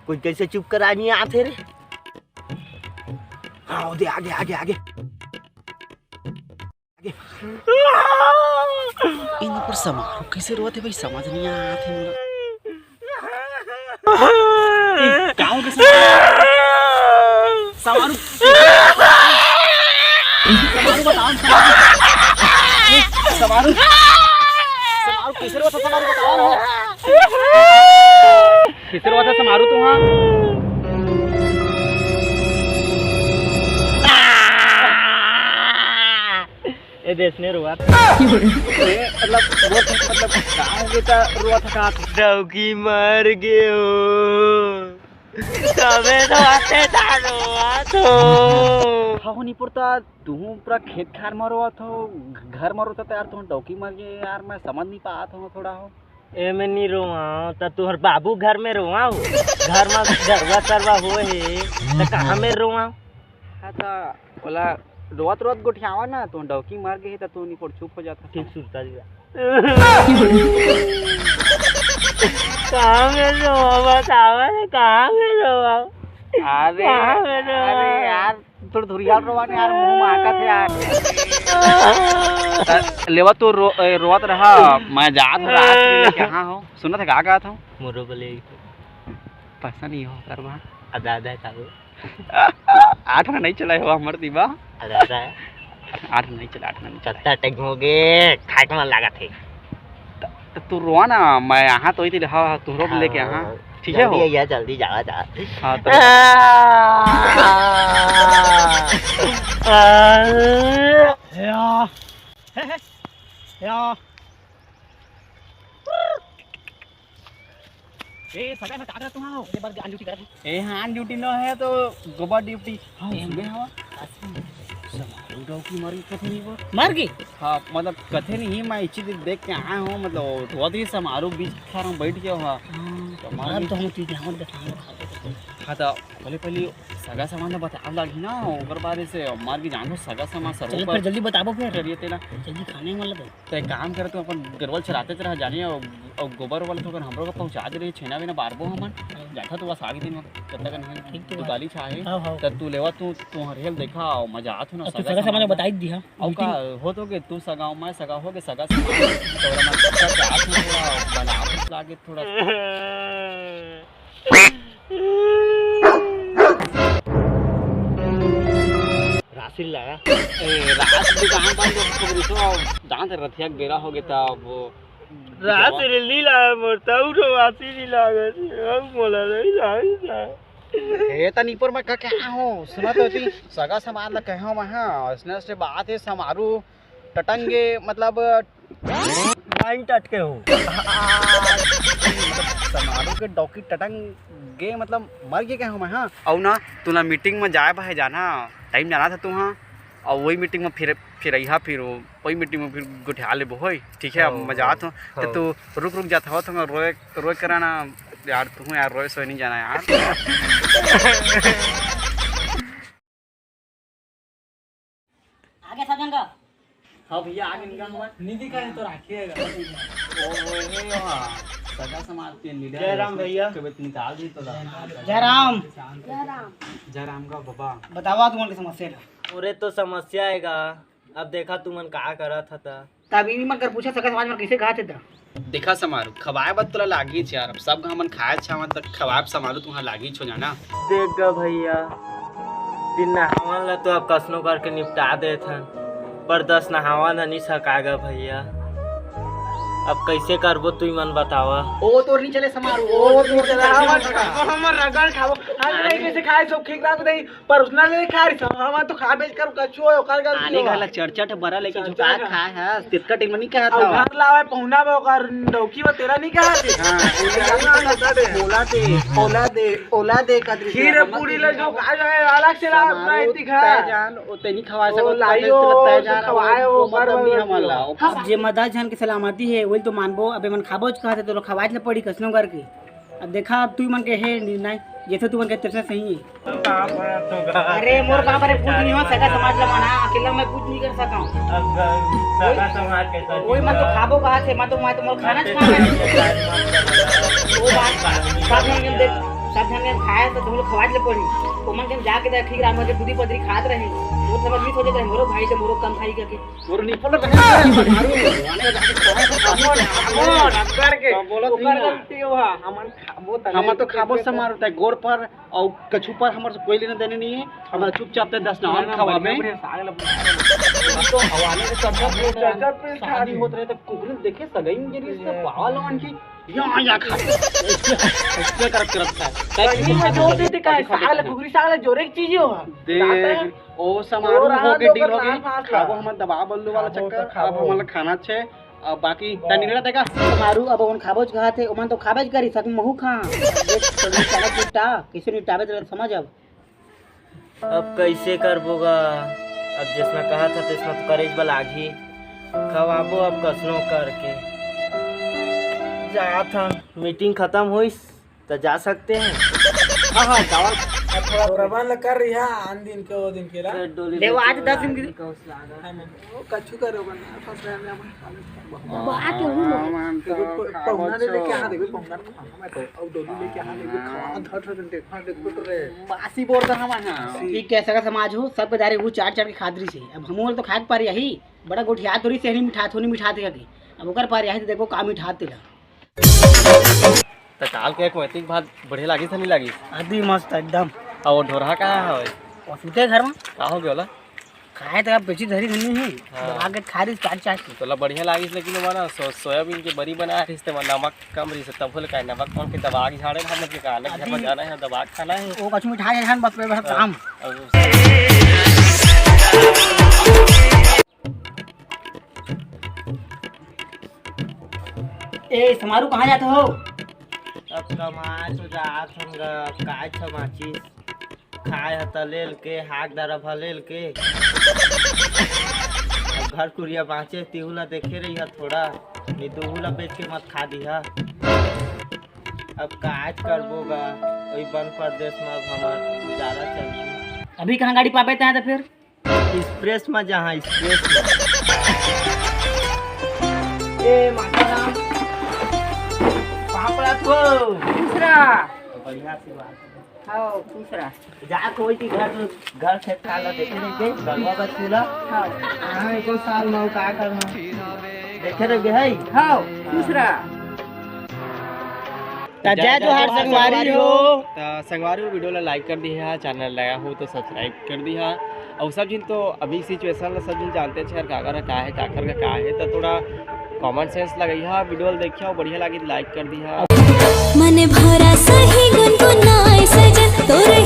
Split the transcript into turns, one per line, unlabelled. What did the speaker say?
कोई कैसे चुप करा नहीं आते रे। हाँ दे आगे आगे आगे आगे।
इन पर समारोह कैसे रोते भाई समझ नहीं आते मुझे। गाँव के समारोह बताओ समारोह कैसे रोता समारोह बताओ कैसे रोता समारोह तो हाँ
ये देशने रुआ मतलब गाँव के तो रुआ था डौकी मर गए हो तबे तो आते था रुआ तो
हाँ नहीं पड़ता तू पूरा खेत खार मरो तो घर मरो तो यार तुम डौकी मर गए यार मैं समझ नहीं पा था थोड़ा हो
ए मैं नहीं रोआ तो तुहर बाबू घर में रोआ हो घर में गरवा सरवा हो है तो कहाँ में रोआ।
हाँ तो बोला रोत रोत गोठियावा ना तो डौकी मर गई तो तू नहीं पड़ चुप हो जाता
ठीक सुनता जी कहाँ में रोआ बतावा कहाँ में रोआ।
अरे अरे यार थोड़ी धुरियाल रोवाने यार मुंह में आका थे यार लेवा तो रोत रहा मैं जात रहा कहाँ हो सुना था कहाँ था
मोरो बोले
पैसा नहीं हो करवा
आधा आधा था
8 आना नहीं चला हुआ हमारे दीवा
आधा आधा
8 नहीं चला 8 नहीं चला
चत्ता टैग हो गए खाट में लगा थे
तो तू रोआ ना मैं यहाँ तो ही थी हाँ तू रो लेके यहाँ ठीक है हो
या जल्दी जावा जा।
हाँ तो हाँ ड्यूटी न है तो गोबर ड्यूटी
मर गई
हाँ मतलब कथे नहीं मैं इच्छी देख के आया हूँ मतलब बहुत ही समारोह बीच खा रहा बैठ गया हुआ हाँ तो पहले पहले सगा सामान बता लगी ना ओकर बारे से मार के जानो सगा सामान सर
फिर जल्दी बताबो फिर
करिए तेना
जल्दी खाने वाला
तो एक काम करे तो अपन गरवल चराते रह जानिए और गोबर वाले तो हमरो को पहुंचा दे रही छेना बिना बारबो हमन जाता तो बस आगे दिन में कत्ता का ठीक तो गाली चाहे तो तू लेवा तू हरियल देखा और मजा आत हो ना
सगा सामान बताई दिया
और का हो तो के तू सगाओ मैं सगा हो के सगा सामान तोरा मैं चाहत थोड़ा बना लागे थोड़ा
राशि लगा
रात दुकान बंद हो तो दांत रथिया गेरा हो गया था वो
रात रे लीला मोरता उठो आसी नी लागे हम मोला नहीं लागे
ए तनी पर मैं क्या हो सुना तो थी सगा सामान ल कहो मैं हां इसने से बात है समारोह टटंगे मतलब
लाइन टटके हो
समारोह के डॉकी टटंगे मतलब मर गए क्या हो मैं हां और ना तू ना मीटिंग में जाए भाई जाना टाइम जाना था तू हाँ और वही मीटिंग में फिर यहाँ फिर वही मीटिंग में फिर गुठा ले हो ठीक है अब मजा आता हूँ तो तू रुक जाता हो तो रोए रोए कराना यार तू यार रोए सोए नहीं जाना यार
आगे सजन का
हाँ भैया आगे निकल हुआ
निधि का तो रखिएगा
सगा समाज के लीडर
जय राम भैया
कभी निकाल दी तो
जय राम
जय राम का बाबा
बतावा तुम्हारी समस्या अरे तो समस्या हैगा अब देखा तुमन का करा था तब इन मन कर पूछा सका समाज में कैसे कहा थे
देखा समारोह खवाए बात तोला लागी छ यार अब सब हमन खाए छावा तक खवाए समारोह तुहा लागी छो जाना
देख ग भैया दिन नहावन ला तो अब कसनो करके निपटा देथन पर 10 नहावा नहीं सकागा भैया अब कैसे करबो तू मन बतावा
ओ तो नहीं चले समारोह
ओ तो चला हमर रगड़ खाबो आज नहीं कैसे खाए सब ठीक रात नहीं पर उसना नहीं खा रही हम तो खा बेच कर कछो ओकर गलती
आने गला चरचट बरा लेके झुका खा है तितका टिन नहीं कहा था
घर लावे पहुना में ओकर डौकी में तेरा नहीं कहा थे हां ओला दे कदरी खीर पूरी ले जो खा जाए अलग से ला अपना इति खा
जान ओ तेनी खवा सको
लाइयो
जान
खवाए वो
मर भी हमला
अब जे मदा जान के सलामती है वही तो मानबो अबे मन खाबोज कहते तो खवाज ले पड़ी कसनो करके अब देखा अब तू मन के है निर्णय जैसे तू मन के तरफ से सही है अरे मोर कहां पर कुछ नहीं हो सका समाज ला माना अकेला मैं कुछ नहीं कर सका अब सगा समाज के साथ वही मन तो खाबो कहा थे मैं तो मोर खाना छा वो बात सब हम देख सब जन के खाए तो तुम लोग खवाज ले पड़ी ओमन के जाके देखी राम के दूधी पतरी खात रहे वो समझ नहीं सोचे रहे मोरो भाई से मोरो कम खाई करके
मोर निपल रहे करके बोलत गलती हुआ हम तो खाबो से मारो त गोर पर और कछु पर हमर से कोई लेने देने नहीं है हमरा चुपचाप ते 10 नाम खवाबे तो हवाले के चर्चा पे शादी होत रहे तो कुकुर देखे सगई गिरी से पावलवन की या खा इसके करके रखता है
कहीं में जोर देते का साल कुकुरी साल जोरे की चीज हो
देख ओ समारोह हो के डील हो गई खाबो हम दबा बल्लू वाला चक्कर अब हमला खाना छे अब बाकी तनिरा देगा
समारोह अब उन खाबोज कहा थे ओमन तो खाबेज करी सक महू खा देख चली चला निपटा किसे निपटावे तो समझ
अब कैसे करबोगा अब जिसने कहा था तो इसमें तो करेज वाला आगी खवाबो अब कसनो करके जा था मीटिंग खत्म हुई तो जा सकते हैं
हां हां चावल
थोड़ा प्रबंध कर रही है आन दिन के वो दिन के ला
देव आज 10 दिन की
वो कछु करो बना फंस रहे हम
बात हो
पौना ले लेके आ देखो पौना मैं तो अब डोली लेके आ देखो खा धर देखो तो रे
बासी बोल कर हम हां
ठीक कैसा का समाज हो सब दारे वो चाट चाट के खादरी से अब हम तो खाक पारी यही बड़ा गोठिया तोरी से नहीं मिठा थोनी मिठा दे के अब ओकर पारी यही देखो का मिठा तेला
तो काल के एक मैतिक भात बढ़िया लागी था नहीं लागी
आदि मस्त एकदम
और ढोरहा कहाँ है
और सुते घर में
का हो गया
खाए तो बेची धरी धनी है आगे खारी चाट चाट के
तो बढ़िया लागी लेकिन हमारा सोयाबीन के बड़ी बना रही से नमक कम रही से तब बोले का नमक कौन के दबा के झाड़े हम के का अलग घर में जाना है दबा के खाना है
वो कछु मिठाई है बस पे बस काम ए समारू कहाँ जाते हो
अब कमाए तो जात होंगे काय छमाची खाए हता लेल के हाक दरा भलेल के अब घर कुरिया बाँचे तिहुला देखे रही है थोड़ा नहीं दुहुला बेच के मत खा दिया अब काज करबोगा वही बन प्रदेश में अब हमार गुजारा चल
अभी कहाँ गाड़ी पापे हैं तो फिर
एक्सप्रेस में जहाँ एक्सप्रेस में
ए माता राम कहाँ पड़ा तू दूसरा
बढ़िया सी बात
हाँ दूसरा
जा कोई की घर से खाला देखे नहीं के गलवा का चूल्हा हाँ एको साल में का करना देखे रहे है
हाँ दूसरा जय जोहार संगवारी हो
संगवारी वीडियो ला लाइक कर दी है चैनल लगा हो तो सब्सक्राइब कर दी है और सब जिन तो अभी सिचुएशन सब जिन जानते हैं काकर का है काकर का है तो थोड़ा कॉमन सेंस लगी है वीडियो देखिए बढ़िया लगी लाइक कर दी है
मन भरा सही गुनगुनाए सजन तोरे